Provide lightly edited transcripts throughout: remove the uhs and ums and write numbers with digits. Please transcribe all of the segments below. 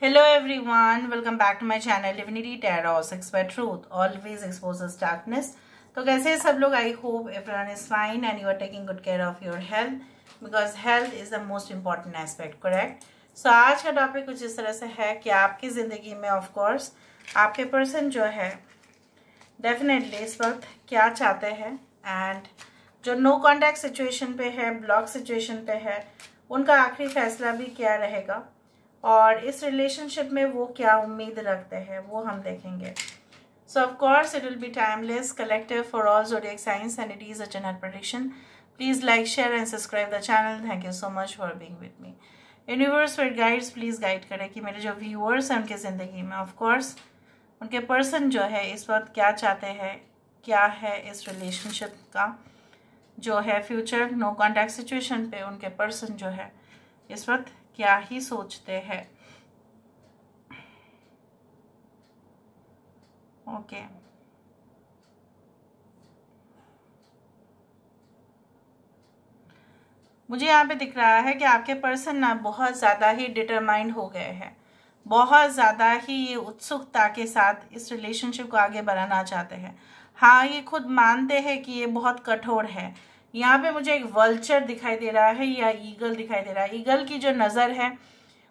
Hello everyone, welcome back to my channel Divinity Tarot 6 by Truth always exposes darkness। तो कैसे सब लोग? I hope everyone is fine and you are taking good care of your health because health is the most important aspect, correct? So आज का topic कुछ इस तरह से है कि आपकी ज़िंदगी में ऑफ कोर्स आपके पर्सन जो है डेफिनेटली इस वक्त क्या चाहते हैं एंड जो नो कॉन्टैक्ट सिचुएशन पे है, ब्लॉक सिचुएशन पे है, उनका आखिरी फैसला भी क्या रहेगा और इस रिलेशनशिप में वो क्या उम्मीद रखते हैं वो हम देखेंगे। सो of course it will be timeless, collective for all zodiac science and it is a general prediction. Please like, share and subscribe the channel. Thank you so much for being with me. Universe with guides please guide करें कि मेरे जो viewers हैं उनकी ज़िंदगी में of course उनके person जो है इस वक्त क्या चाहते हैं, क्या है इस रिलेशनशिप का जो है फ्यूचर नो कॉन्टैक्ट सिचुएशन पे उनके पर्सन जो है इस वक्त क्या ही सोचते हैं। ओके मुझे यहाँ पे दिख रहा है कि आपके पर्सन ना बहुत ज़्यादा ही डिटरमाइंड हो गए हैं, बहुत ज़्यादा ही उत्सुकता के साथ इस रिलेशनशिप को आगे बढ़ाना चाहते हैं। हाँ, ये खुद मानते हैं कि ये बहुत कठोर है। यहाँ पे मुझे एक वल्चर दिखाई दे रहा है या ईगल दिखाई दे रहा है। ईगल की जो नज़र है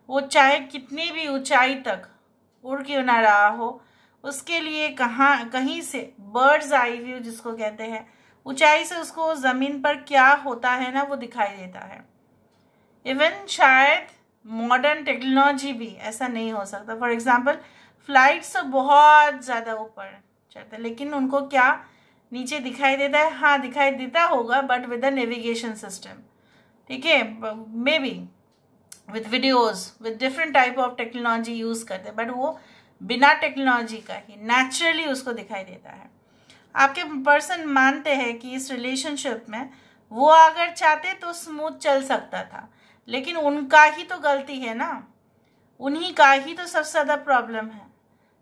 वो चाहे कितनी भी ऊंचाई तक उड़ क्यों ना रहा हो, उसके लिए कहीं से बर्ड्स आई व्यू जिसको कहते हैं, ऊंचाई से उसको ज़मीन पर क्या होता है ना वो दिखाई देता है। इवन शायद मॉडर्न टेक्नोलॉजी भी ऐसा नहीं हो सकता। फॉर एग्जांपल फ्लाइट्स तो बहुत ज़्यादा ऊपर चढ़ते हैं लेकिन उनको क्या नीचे दिखाई देता है? हाँ, दिखाई देता होगा but with the navigation system, ठीक है, may be with videos with different type of technology use करते हैं बट वो बिना टेक्नोलॉजी का ही नेचुरली उसको दिखाई देता है। आपके पर्सन मानते हैं कि इस रिलेशनशिप में वो अगर चाहते तो स्मूथ चल सकता था लेकिन उनका ही तो गलती है ना, उन्हीं का ही तो सबसे ज़्यादा प्रॉब्लम है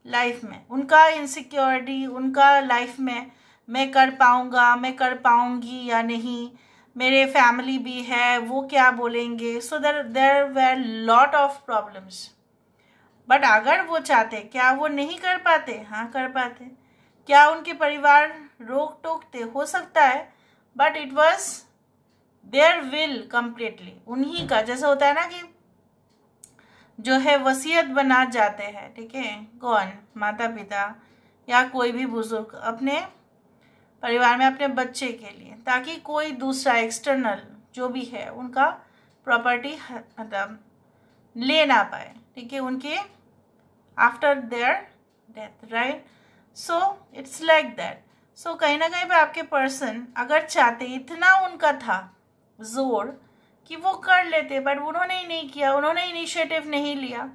लाइफ में। उनका इनसिक्योरिटी, उनका लाइफ में मैं कर पाऊँगा, मैं कर पाऊँगी या नहीं, मेरे फैमिली भी है, वो क्या बोलेंगे। So there were lot of problems. But अगर वो चाहते क्या वो नहीं कर पाते? हाँ, कर पाते। क्या उनके परिवार रोक टोकते? हो सकता है but it was there will completely, उन्हीं का। जैसा होता है ना कि जो है वसीयत बना जाते हैं, ठीक है, कौन, माता पिता या कोई भी बुजुर्ग अपने परिवार में अपने बच्चे के लिए, ताकि कोई दूसरा एक्सटर्नल जो भी है उनका प्रॉपर्टी मतलब ले ना पाए, ठीक है, उनके after their death, right. So it's like that. So कहीं ना कहीं पे आपके पर्सन अगर चाहते, इतना उनका था जोर कि वो कर लेते बट उन्होंने ही नहीं किया, उन्होंने इनिशिएटिव नहीं लिया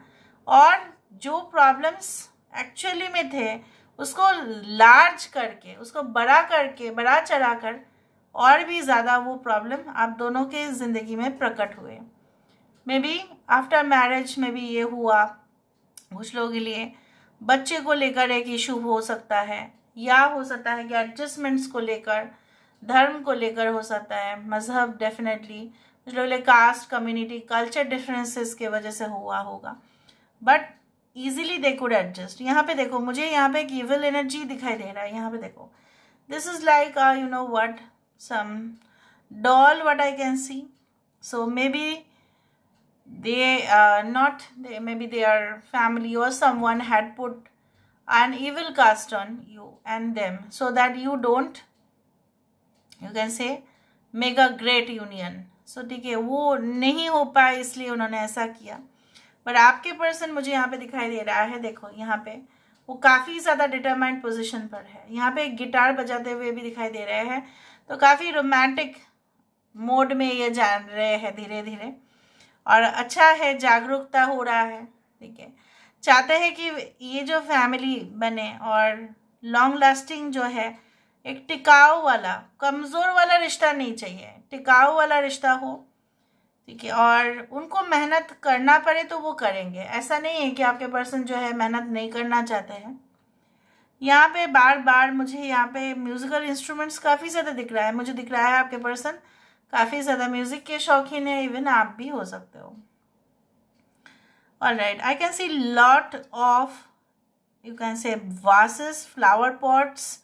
और जो प्रॉब्लम्स एक्चुअली में थे उसको लार्ज करके, उसको बड़ा करके, बड़ा चढ़ा कर और भी ज़्यादा वो प्रॉब्लम आप दोनों के ज़िंदगी में प्रकट हुए। मे बी आफ्टर मैरिज में भी ये हुआ। कुछ लोगों के लिए बच्चे को लेकर एक इशू हो सकता है या हो सकता है कि एडजस्टमेंट्स को लेकर, धर्म को लेकर हो सकता है, मज़हब डेफिनेटली, कुछ लोग कास्ट, कम्युनिटी, कल्चर डिफरेंसेस के वजह से हुआ होगा but easily they could adjust. यहाँ पे देखो, मुझे यहाँ पे एक इविल एनर्जी दिखाई दे रहा है। यहाँ पे देखो, this is like you know what, some doll what I can see. So may be maybe their family or someone had put an evil cast on you and them so that you don't, you can say, make a great union. So ठीक है, वो नहीं हो पाए इसलिए उन्होंने ऐसा किया। बट आपके पर्सन मुझे यहाँ पे दिखाई दे रहा है, देखो यहाँ पे वो काफ़ी ज़्यादा डिटरमाइंड पोजीशन पर है। यहाँ पे एक गिटार बजाते हुए भी दिखाई दे रहे हैं, तो काफ़ी रोमांटिक मोड में ये जान रहे हैं धीरे धीरे और अच्छा है, जागरूकता हो रहा है, ठीक है। चाहते हैं कि ये जो फैमिली बने और लॉन्ग लास्टिंग जो है, एक टिकाऊ वाला, कमज़ोर वाला रिश्ता नहीं चाहिए, टिकाऊ वाला रिश्ता हो, ठीक है, और उनको मेहनत करना पड़े तो वो करेंगे। ऐसा नहीं है कि आपके पर्सन जो है मेहनत नहीं करना चाहते हैं। यहाँ पे बार बार मुझे यहाँ पे म्यूज़िकल इंस्ट्रूमेंट्स काफ़ी ज़्यादा दिख रहा है। मुझे दिख रहा है आपके पर्सन काफ़ी ज़्यादा म्यूज़िक के शौकीन है, इवन आप भी हो सकते हो। Alright, I can see lot of, you can say vases, flower pots,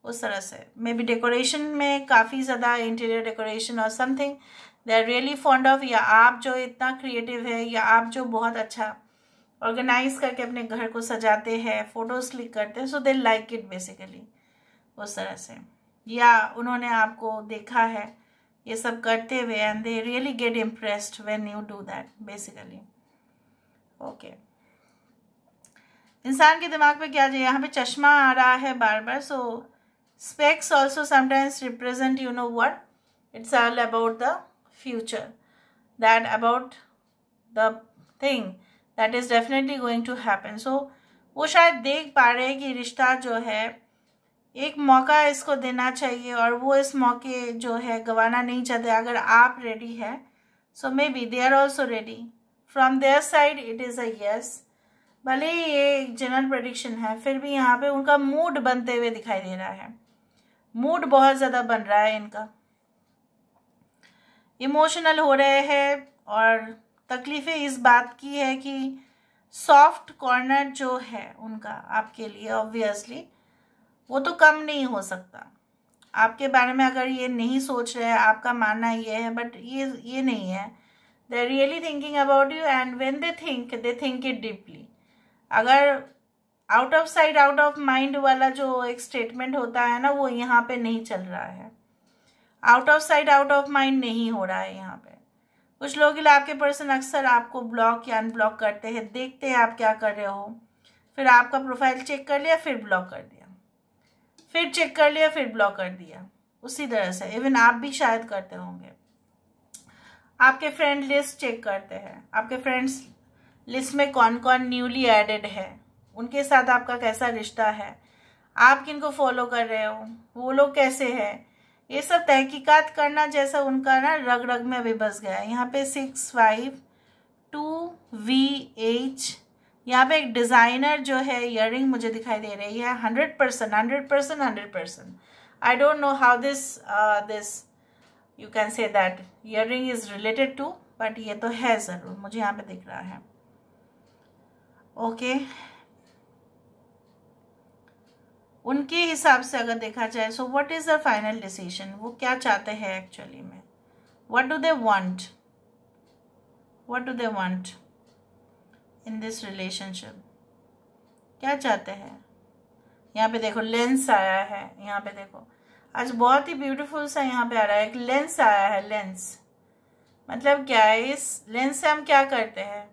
उस तरह से मे बी डेकोरेशन में काफ़ी ज़्यादा इंटीरियर डेकोरेशन और something they are really fond of, या आप जो इतना क्रिएटिव है, या आप जो बहुत अच्छा ऑर्गेनाइज करके अपने घर को सजाते हैं, फोटोज क्लिक करते हैं, सो दे लाइक इट बेसिकली उस तरह से, या उन्होंने आपको देखा है ये सब करते हुए and they really get impressed when you do that basically. Okay, इंसान के दिमाग में क्या चाहिए, यहाँ पे चश्मा आ रहा है बार बार, सो specs also sometimes represent, you know what, it's all about the future, that about the thing that is definitely going to happen. So वो शायद देख पा रहे हैं कि रिश्ता जो है एक मौका इसको देना चाहिए और वो इस मौके जो है गंवाना नहीं चाहते। अगर आप रेडी है, so may be they are also ready from there side, it is a yes. भले ही ये एक जनरल प्रेडिक्शन है, फिर भी यहाँ पे उनका मूड बनते हुए दिखाई दे रहा है, मूड बहुत ज़्यादा बन रहा है इनका, इमोशनल हो रहे हैं। और तकलीफ़ें इस बात की है कि सॉफ्ट कॉर्नर जो है उनका आपके लिए ऑब्वियसली वो तो कम नहीं हो सकता। आपके बारे में अगर ये नहीं सोच रहे हैं, आपका मानना ये है, बट ये नहीं है, they are really thinking about you and when they think it deeply. अगर out of sight out of mind वाला जो एक स्टेटमेंट होता है ना, वो यहाँ पे नहीं चल रहा है। Out of sight out of mind नहीं हो रहा है यहाँ पे। कुछ लोगों के लिए आपके पर्सन अक्सर आपको ब्लॉक या अनब्लॉक करते हैं, देखते हैं आप क्या कर रहे हो, फिर आपका प्रोफाइल चेक कर लिया, फिर ब्लॉक कर दिया, फिर चेक कर लिया, फिर ब्लॉक कर दिया। उसी तरह से इवन आप भी शायद करते होंगे। आपके फ्रेंड लिस्ट चेक करते हैं, आपके फ्रेंड्स लिस्ट में कौन कौन न्यूली एडेड है, उनके साथ आपका कैसा रिश्ता है, आप किनको फॉलो कर रहे हो, वो लोग कैसे हैं, ये सब तहकीकात करना जैसा उनका ना रग रग में अभी बस गया है। यहाँ पे 6522VH, यहाँ पे एक डिज़ाइनर जो है ईयरिंग मुझे दिखाई दे रही है 100%। I don't know how this you can say that earring is related to, but ये तो है ज़रूर, मुझे यहाँ पे दिख रहा है। ओके, उनके हिसाब से अगर देखा जाए, so what is the final decision, वो क्या चाहते हैं एक्चुअली में, what do they want, what do they want in this relationship, क्या चाहते हैं। यहाँ पे देखो लेंस आया है, यहाँ पे देखो आज बहुत ही ब्यूटीफुल सा यहाँ पे आ रहा है, एक लेंस आया है। लेंस मतलब क्या है, इस लेंस से हम क्या करते हैं,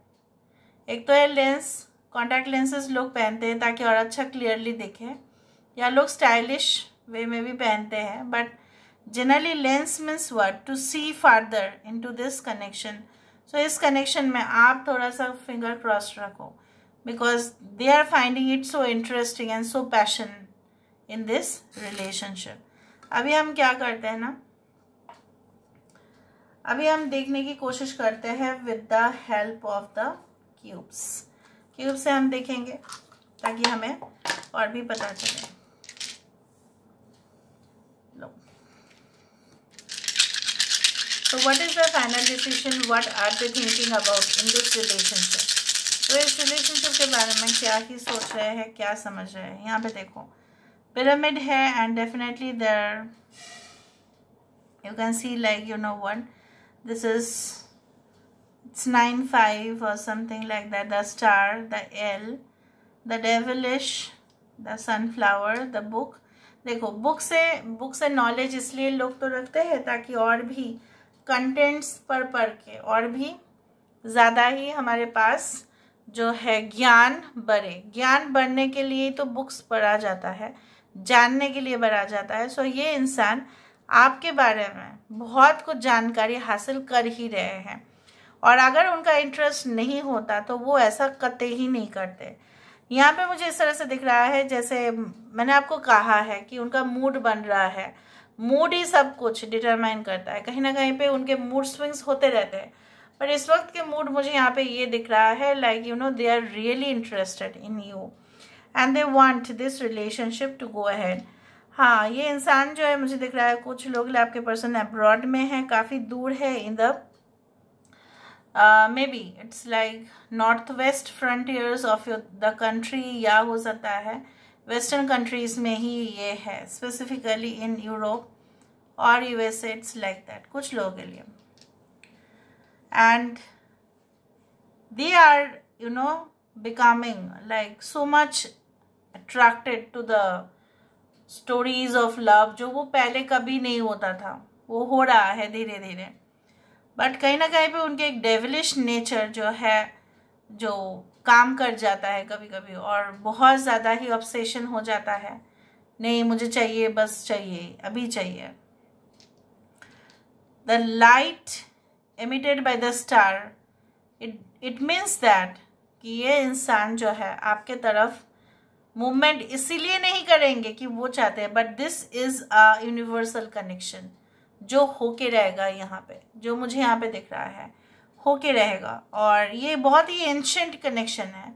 एक तो है लेंस, कॉन्टैक्ट लेंसेज लोग पहनते हैं ताकि और अच्छा क्लियरली दिखे, या लोग स्टाइलिश वे में भी पहनते हैं, but generally lens means what, to see farther into this connection. So इस कनेक्शन में आप थोड़ा सा फिंगर क्रॉस रखो, because they are finding it so interesting and so passion in this relationship. अभी हम क्या करते हैं ना, अभी हम देखने की कोशिश करते हैं with the help of the cubes. Cube से हम देखेंगे ताकि हमें और भी पता चले। लो, तो what is the final decision, what are they thinking about in this relationship. तो इस रिलेशनशिप के बारे में क्या ही सोच रहे हैं, क्या समझ रहे हैं। यहाँ पे देखो पिरामिड है and definitely there you can see, like, you know what, this is, it's 9-5 or something like that, the star, the L, the devilish, the sunflower, the book। देखो बुक से नॉलेज इसलिए लोग तो रखते हैं ताकि और भी कंटेंट्स पढ़ के और भी ज़्यादा ही हमारे पास जो है ज्ञान बढ़े। ज्ञान बढ़ने के लिए तो बुक्स पढ़ा जाता है, जानने के लिए पढ़ा जाता है। सो ये इंसान आपके बारे में बहुत कुछ जानकारी हासिल कर ही रहे हैं, और अगर उनका इंटरेस्ट नहीं होता तो वो ऐसा कतई ही नहीं करते। यहाँ पे मुझे इस तरह से दिख रहा है, जैसे मैंने आपको कहा है कि उनका मूड बन रहा है। मूड ही सब कुछ डिटरमाइन करता है, कहीं ना कहीं पे उनके मूड स्विंग्स होते रहते हैं, पर इस वक्त के मूड मुझे यहाँ पे ये दिख रहा है, like you know they are really interested in you and they want this relationship to go ahead. हाँ, ये इंसान जो है मुझे दिख रहा है, कुछ लोग आपके पर्सन अब्रॉड में है, काफ़ी दूर है, in the may be it's like north west frontiers of the country, या हो सकता है वेस्टर्न कंट्रीज में ही ये है, स्पेसिफिकली इन यूरोप और यूएसए इट्स लाइक दैट कुछ लोगों के लिए. And they are becoming like so much attracted to the stories of love, जो वो पहले कभी नहीं होता था, वो हो रहा है धीरे धीरे. बट कहीं ना कहीं पे उनके एक डेविलिश नेचर जो है, जो काम कर जाता है कभी कभी, और बहुत ज़्यादा ही ऑब्सेशन हो जाता है, नहीं मुझे चाहिए, बस चाहिए, अभी चाहिए. The light emitted by the star, it means that कि ये इंसान जो है आपके तरफ मूवमेंट इसीलिए नहीं करेंगे कि वो चाहते हैं, but this is a universal connection जो होके रहेगा यहाँ पे, जो मुझे यहाँ पे दिख रहा है होके रहेगा. और ये बहुत ही एंशिएंट कनेक्शन है,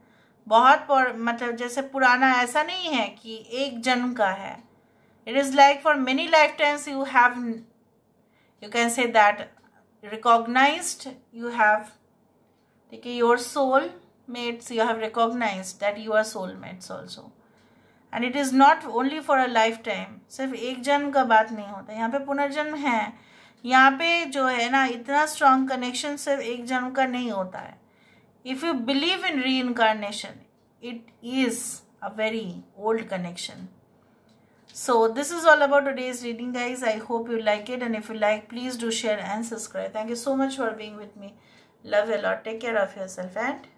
बहुत मतलब जैसे पुराना, ऐसा नहीं है कि एक जन्म का है. It is like for many life times you have, you can say that recognised, you have, ठीक है, your soul mates, you have recognized that you are soulmates also, and it is not only for a lifetime. सिर्फ एक जन्म का बात नहीं होता, यहाँ पे पुनर्जन्म है. यहाँ पे जो है ना, इतना स्ट्रॉन्ग कनेक्शन सिर्फ एक जन्म का नहीं होता है. If you believe in reincarnation, it is a very old connection. So this is all about today's reading, guys. I hope you like it, and if you like, please do share and subscribe. Thank you so much for being with me. Love you a lot. Take care of yourself and